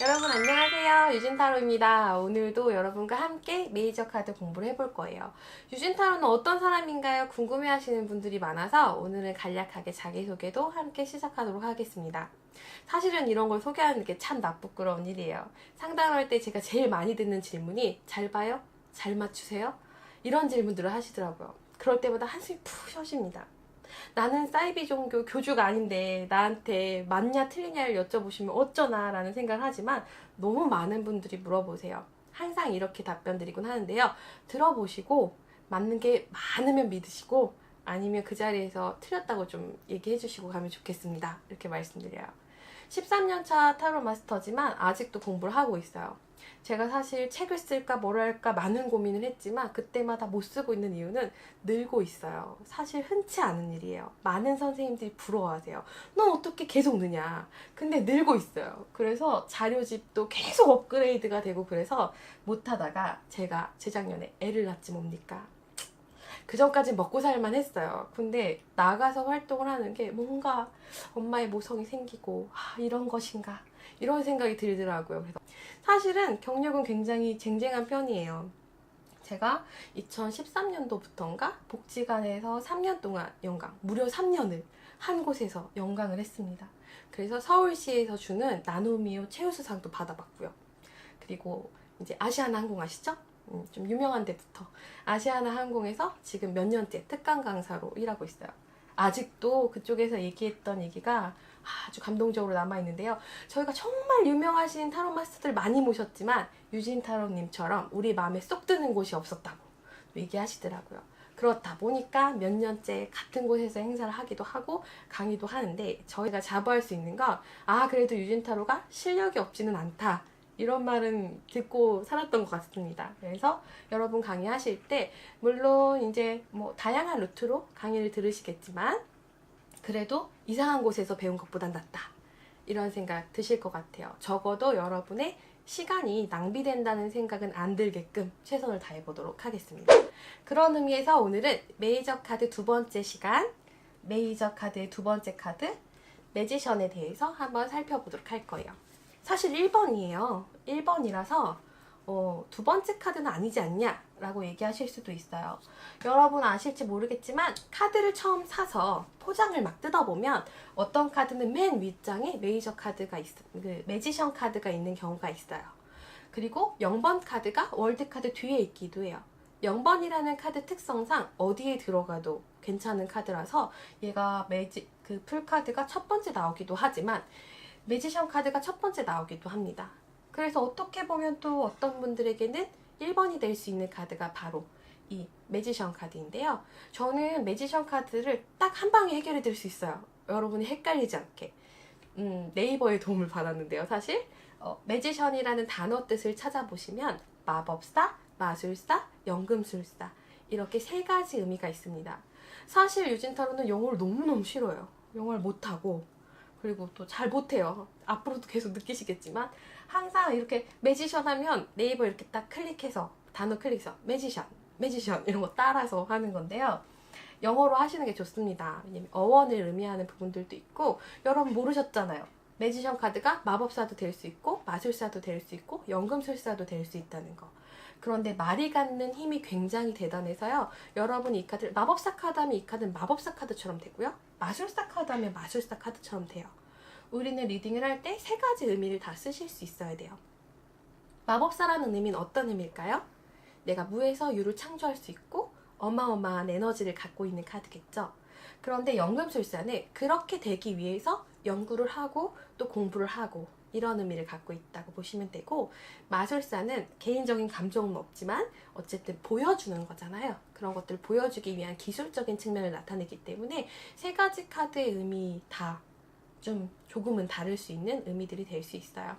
여러분 안녕하세요. 유진타로입니다. 오늘도 여러분과 함께 메이저 카드 공부를 해볼 거예요. 유진타로는 어떤 사람인가요? 궁금해하시는 분들이 많아서 오늘은 간략하게 자기소개도 함께 시작하도록 하겠습니다. 사실은 이런 걸 소개하는 게 참 나쁘끄러운 일이에요. 상담할 때 제가 제일 많이 듣는 질문이 잘 봐요? 잘 맞추세요? 이런 질문들을 하시더라고요. 그럴 때마다 한숨이 푹 쉬어집니다. 나는 사이비 종교 교주가 아닌데 나한테 맞냐 틀리냐를 여쭤보시면 어쩌나 라는 생각을 하지만 너무 많은 분들이 물어보세요. 항상 이렇게 답변 드리곤 하는데요. 들어보시고 맞는 게 많으면 믿으시고 아니면 그 자리에서 틀렸다고 좀 얘기해 주시고 가면 좋겠습니다. 이렇게 말씀드려요. 13년차 타로 마스터지만 아직도 공부를 하고 있어요. 제가 사실 책을 쓸까 뭘 할까 많은 고민을 했지만 그때마다 못 쓰고 있는 이유는 늘고 있어요. 사실 흔치 않은 일이에요. 많은 선생님들이 부러워하세요. 넌 어떻게 계속 느냐? 근데 늘고 있어요. 그래서 자료집도 계속 업그레이드가 되고 그래서 못하다가 제가 재작년에 애를 낳지 뭡니까? 그 전까지 먹고 살만 했어요. 근데 나가서 활동을 하는 게 뭔가 엄마의 모성이 생기고 이런 것인가 이런 생각이 들더라고요. 그래서 사실은 경력은 굉장히 쟁쟁한 편이에요. 제가 2013년도부터인가 복지관에서 3년 동안 연강, 무려 3년을 한 곳에서 연강을 했습니다. 그래서 서울시에서 주는 나노미오 최우수상도 받아봤고요. 그리고 이제 아시아나 항공 아시죠? 좀 유명한 데부터 아시아나 항공에서 지금 몇 년째 특강 강사로 일하고 있어요. 아직도 그쪽에서 얘기했던 얘기가 아주 감동적으로 남아있는데요. 저희가 정말 유명하신 타로 마스터들 많이 모셨지만 유진 타로님처럼 우리 마음에 쏙 드는 곳이 없었다고 얘기하시더라고요. 그렇다 보니까 몇 년째 같은 곳에서 행사를 하기도 하고 강의도 하는데 저희가 자부할 수 있는 건 그래도 유진 타로가 실력이 없지는 않다. 이런 말은 듣고 살았던 것 같습니다. 그래서 여러분 강의하실 때 물론 이제 뭐 다양한 루트로 강의를 들으시겠지만 그래도 이상한 곳에서 배운 것보단 낫다. 이런 생각 드실 것 같아요. 적어도 여러분의 시간이 낭비된다는 생각은 안 들게끔 최선을 다해보도록 하겠습니다. 그런 의미에서 오늘은 메이저 카드 두 번째 시간, 메이저 카드의 두 번째 카드, 매지션에 대해서 한번 살펴보도록 할 거예요. 사실 1번이에요. 1번이라서 두 번째 카드는 아니지 않냐? 라고 얘기하실 수도 있어요. 여러분 아실지 모르겠지만 카드를 처음 사서 포장을 막 뜯어보면 어떤 카드는 맨 윗장에 메이저 카드가 매지션 카드가 있는 경우가 있어요. 그리고 0번 카드가 월드 카드 뒤에 있기도 해요. 0번이라는 카드 특성상 어디에 들어가도 괜찮은 카드라서 얘가 풀 카드가 첫 번째 나오기도 하지만 매지션 카드가 첫 번째 나오기도 합니다. 그래서 어떻게 보면 또 어떤 분들에게는 1번이 될 수 있는 카드가 바로 이 매지션 카드인데요. 저는 매지션 카드를 딱 한 방에 해결해 드릴 수 있어요. 여러분이 헷갈리지 않게. 네이버의 도움을 받았는데요. 사실 매지션이라는 단어 뜻을 찾아보시면 마법사, 마술사, 연금술사 이렇게 세 가지 의미가 있습니다. 사실 유진타로는 영어를 너무너무 싫어요. 영어를 못하고 그리고 또 잘 못해요. 앞으로도 계속 느끼시겠지만 항상 이렇게 매지션 하면 네이버 이렇게 딱 클릭해서 단어 클릭해서 매지션 이런 거 따라서 하는 건데요. 영어로 하시는 게 좋습니다. 왜냐면 어원을 의미하는 부분들도 있고 여러분 모르셨잖아요. 매지션 카드가 마법사도 될 수 있고 마술사도 될 수 있고 연금술사도 될 수 있다는 거. 그런데 말이 갖는 힘이 굉장히 대단해서요. 여러분이 이 카드를 마법사 카드 하면 이 카드는 마법사 카드처럼 되고요. 마술사 카드 하면 마술사 카드처럼 돼요. 우리는 리딩을 할 때 세 가지 의미를 다 쓰실 수 있어야 돼요. 마법사라는 의미는 어떤 의미일까요? 내가 무에서 유를 창조할 수 있고 어마어마한 에너지를 갖고 있는 카드겠죠. 그런데 연금술사는 그렇게 되기 위해서 연구를 하고 또 공부를 하고 이런 의미를 갖고 있다고 보시면 되고, 마술사는 개인적인 감정은 없지만 어쨌든 보여주는 거잖아요. 그런 것들을 보여주기 위한 기술적인 측면을 나타내기 때문에 세 가지 카드의 의미 다 좀 조금은 다를 수 있는 의미들이 될 수 있어요.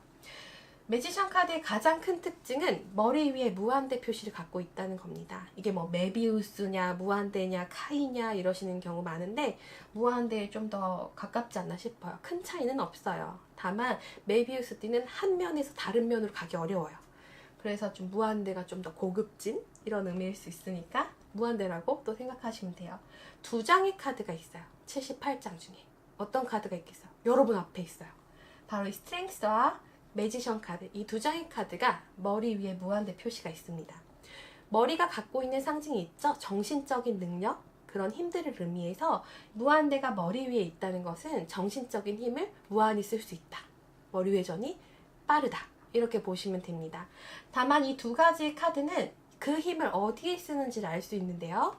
매지션 카드의 가장 큰 특징은 머리 위에 무한대 표시를 갖고 있다는 겁니다. 이게 뭐 메비우스냐 무한대냐 카이냐 이러시는 경우 많은데 무한대에 좀 더 가깝지 않나 싶어요. 큰 차이는 없어요. 다만 메비우스 띠는 한 면에서 다른 면으로 가기 어려워요. 그래서 좀 무한대가 좀 더 고급진 이런 의미일 수 있으니까 무한대라고 또 생각하시면 돼요. 두 장의 카드가 있어요. 78장 중에. 어떤 카드가 있겠어요? 여러분 앞에 있어요. 바로 이 스트렝스와 매지션 카드, 이 두 장의 카드가 머리 위에 무한대 표시가 있습니다. 머리가 갖고 있는 상징이 있죠? 정신적인 능력, 그런 힘들을 의미해서 무한대가 머리 위에 있다는 것은 정신적인 힘을 무한히 쓸 수 있다. 머리 회전이 빠르다. 이렇게 보시면 됩니다. 다만 이 두 가지 카드는 그 힘을 어디에 쓰는지를 알 수 있는데요.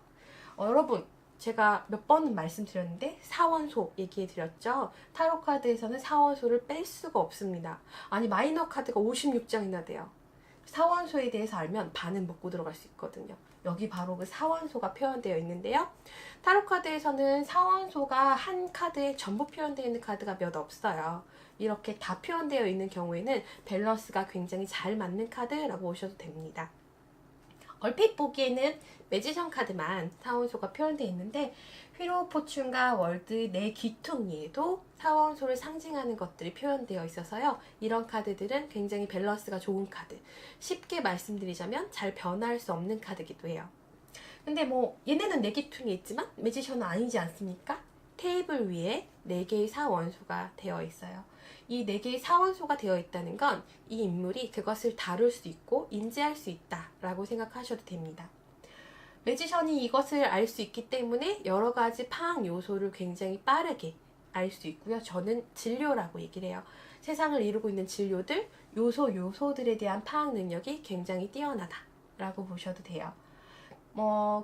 여러분, 제가 몇 번은 말씀드렸는데 사원소 얘기해 드렸죠. 타로 카드에서는 사원소를 뺄 수가 없습니다. 아니, 마이너 카드가 56장이나 돼요. 사원소에 대해서 알면 반은 먹고 들어갈 수 있거든요. 여기 바로 그 사원소가 표현되어 있는데요. 타로 카드에서는 사원소가 한 카드에 전부 표현되어 있는 카드가 몇 없어요. 이렇게 다 표현되어 있는 경우에는 밸런스가 굉장히 잘 맞는 카드라고 보셔도 됩니다. 얼핏 보기에는 매지션 카드만 사원소가 표현되어 있는데 휘로 포춘과 월드 네 귀퉁이에도 사원소를 상징하는 것들이 표현되어 있어서요. 이런 카드들은 굉장히 밸런스가 좋은 카드. 쉽게 말씀드리자면 잘 변화할 수 없는 카드이기도 해요. 근데 뭐 얘네는 네 귀퉁이 있지만 매지션은 아니지 않습니까? 테이블 위에 4개의 사원소가 되어 있어요. 이 4개의 사원소가 되어 있다는 건 이 인물이 그것을 다룰 수 있고 인지할 수 있다라고 생각하셔도 됩니다. 매지션이 이것을 알 수 있기 때문에 여러 가지 파악 요소를 굉장히 빠르게 알 수 있고요. 저는 진료라고 얘기를 해요. 세상을 이루고 있는 진료들, 요소들에 대한 파악 능력이 굉장히 뛰어나다라고 보셔도 돼요.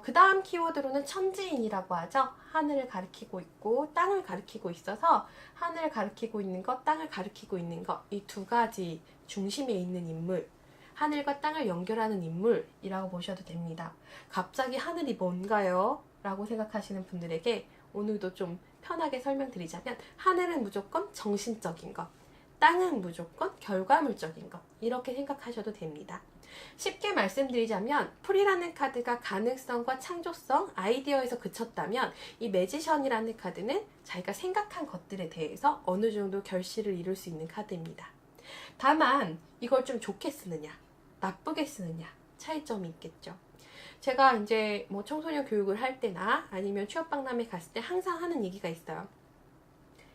그 다음 키워드로는 천지인이라고 하죠. 하늘을 가리키고 있고 땅을 가리키고 있어서 하늘을 가리키고 있는 것, 땅을 가리키고 있는 것, 이 두 가지 중심에 있는 인물, 하늘과 땅을 연결하는 인물이라고 보셔도 됩니다. 갑자기 하늘이 뭔가요? 라고 생각하시는 분들에게 오늘도 좀 편하게 설명드리자면 하늘은 무조건 정신적인 것, 땅은 무조건 결과물적인 것, 이렇게 생각하셔도 됩니다. 쉽게 말씀드리자면 풀이라는 카드가 가능성과 창조성, 아이디어에서 그쳤다면 이 매지션이라는 카드는 자기가 생각한 것들에 대해서 어느 정도 결실을 이룰 수 있는 카드입니다. 다만 이걸 좀 좋게 쓰느냐, 나쁘게 쓰느냐 차이점이 있겠죠. 제가 이제 뭐 청소년 교육을 할 때나 아니면 취업박람회 갔을 때 항상 하는 얘기가 있어요.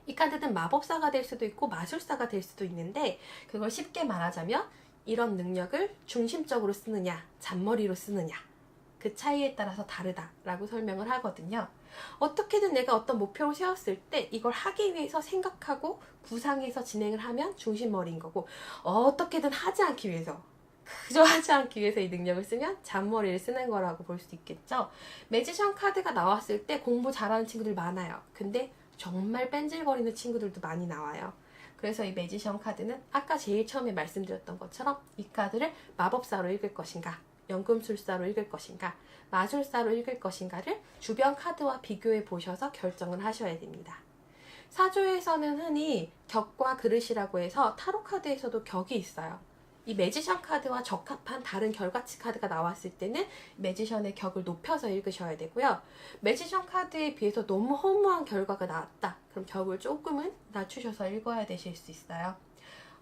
이 카드는 마법사가 될 수도 있고 마술사가 될 수도 있는데 그걸 쉽게 말하자면 이런 능력을 중심적으로 쓰느냐, 잔머리로 쓰느냐, 그 차이에 따라서 다르다라고 설명을 하거든요. 어떻게든 내가 어떤 목표를 세웠을 때 이걸 하기 위해서 생각하고 구상해서 진행을 하면 중심머리인 거고, 어떻게든 하지 않기 위해서, 그저 하지 않기 위해서 이 능력을 쓰면 잔머리를 쓰는 거라고 볼 수 있겠죠. 매지션 카드가 나왔을 때 공부 잘하는 친구들 많아요. 근데 정말 뺀질거리는 친구들도 많이 나와요. 그래서 이 매지션 카드는 아까 제일 처음에 말씀드렸던 것처럼 이 카드를 마법사로 읽을 것인가, 연금술사로 읽을 것인가, 마술사로 읽을 것인가를 주변 카드와 비교해 보셔서 결정을 하셔야 됩니다. 사조에서는 흔히 격과 그릇이라고 해서 타로 카드에서도 격이 있어요. 이 매지션 카드와 적합한 다른 결과치 카드가 나왔을 때는 매지션의 격을 높여서 읽으셔야 되고요. 매지션 카드에 비해서 너무 허무한 결과가 나왔다. 그럼 격을 조금은 낮추셔서 읽어야 되실 수 있어요.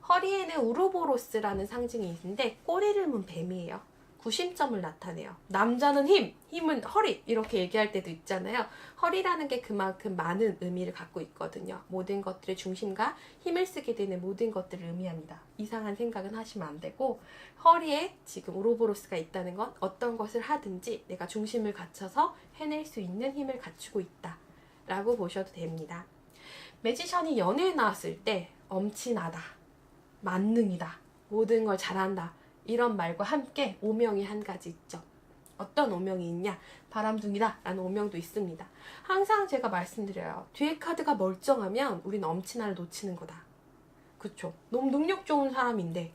허리에는 우로보로스라는 상징이 있는데 꼬리를 문 뱀이에요. 구심점을 나타내요. 남자는 힘은 허리 이렇게 얘기할 때도 있잖아요. 허리라는 게 그만큼 많은 의미를 갖고 있거든요. 모든 것들의 중심과 힘을 쓰게 되는 모든 것들을 의미합니다. 이상한 생각은 하시면 안 되고 허리에 지금 우로보로스가 있다는 건 어떤 것을 하든지 내가 중심을 갖춰서 해낼 수 있는 힘을 갖추고 있다 라고 보셔도 됩니다. 매지션이 연애에 나왔을 때 엄친하다, 만능이다, 모든 걸 잘한다 이런 말과 함께 오명이 한 가지 있죠. 어떤 오명이 있냐? 바람둥이다 라는 오명도 있습니다. 항상 제가 말씀드려요. 뒤에 카드가 멀쩡하면 우리는 엄친아를 놓치는 거다. 그쵸? 너무 능력 좋은 사람인데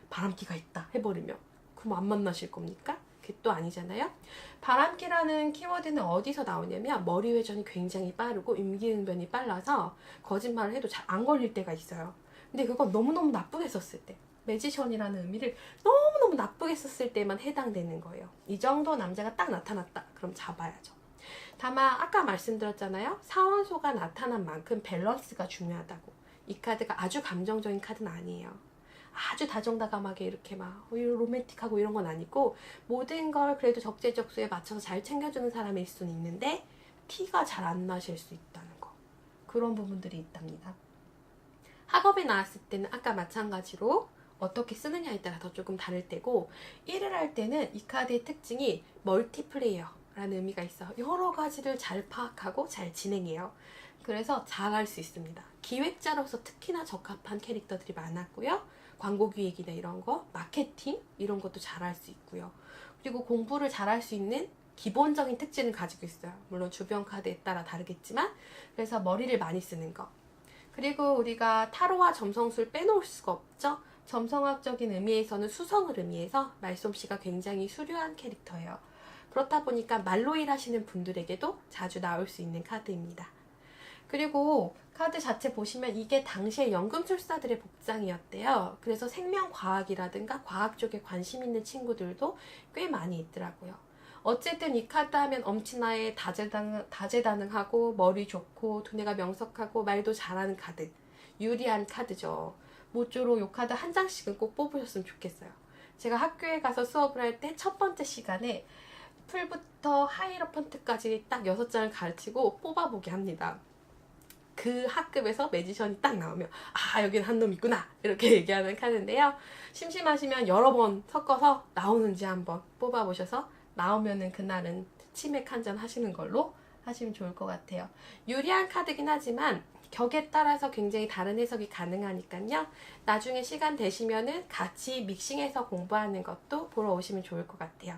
바람기가 있다 해버리면 그럼 안 만나실 겁니까? 그게 또 아니잖아요. 바람기라는 키워드는 어디서 나오냐면 머리 회전이 굉장히 빠르고 임기응변이 빨라서 거짓말을 해도 잘 안 걸릴 때가 있어요. 근데 그건 너무너무 나쁘게 썼을 때, 매지션이라는 의미를 너무너무 나쁘게 썼을 때만 해당되는 거예요. 이 정도 남자가 딱 나타났다. 그럼 잡아야죠. 다만 아까 말씀드렸잖아요. 사원소가 나타난 만큼 밸런스가 중요하다고. 이 카드가 아주 감정적인 카드는 아니에요. 아주 다정다감하게 이렇게 막 로맨틱하고 이런 건 아니고 모든 걸 그래도 적재적소에 맞춰서 잘 챙겨주는 사람일 수는 있는데 티가 잘 안 나실 수 있다는 거. 그런 부분들이 있답니다. 학업에 나왔을 때는 아까 마찬가지로 어떻게 쓰느냐에 따라 더 조금 다를 때고, 1을 할 때는 이 카드의 특징이 멀티플레이어라는 의미가 있어. 여러 가지를 잘 파악하고 잘 진행해요. 그래서 잘할 수 있습니다. 기획자로서 특히나 적합한 캐릭터들이 많았고요. 광고 기획이나 이런 거, 마케팅 이런 것도 잘할 수 있고요. 그리고 공부를 잘할 수 있는 기본적인 특징을 가지고 있어요. 물론 주변 카드에 따라 다르겠지만, 그래서 머리를 많이 쓰는 거. 그리고 우리가 타로와 점성술 빼놓을 수가 없죠. 점성학적인 의미에서는 수성을 의미해서 말솜씨가 굉장히 수려한 캐릭터예요. 그렇다 보니까 말로 일하시는 분들에게도 자주 나올 수 있는 카드입니다. 그리고 카드 자체 보시면 이게 당시에 연금술사들의 복장이었대요. 그래서 생명과학이라든가 과학 쪽에 관심 있는 친구들도 꽤 많이 있더라고요. 어쨌든 이 카드 하면 엄친아의 다재다능하고 머리 좋고 두뇌가 명석하고 말도 잘하는 카드. 유리한 카드죠. 모쪼록 이 카드 한 장씩은 꼭 뽑으셨으면 좋겠어요. 제가 학교에 가서 수업을 할 때 첫 번째 시간에 풀부터 하이러펀트까지 딱 6장을 가르치고 뽑아보게 합니다. 그 학급에서 매지션이 딱 나오면 아, 여기는 한 놈 있구나 이렇게 얘기하는 카드인데요. 심심하시면 여러 번 섞어서 나오는지 한번 뽑아보셔서 나오면은 그날은 치맥 한잔 하시는 걸로 하시면 좋을 것 같아요. 유리한 카드긴 하지만 격에 따라서 굉장히 다른 해석이 가능하니까요. 나중에 시간 되시면은 같이 믹싱해서 공부하는 것도 보러 오시면 좋을 것 같아요.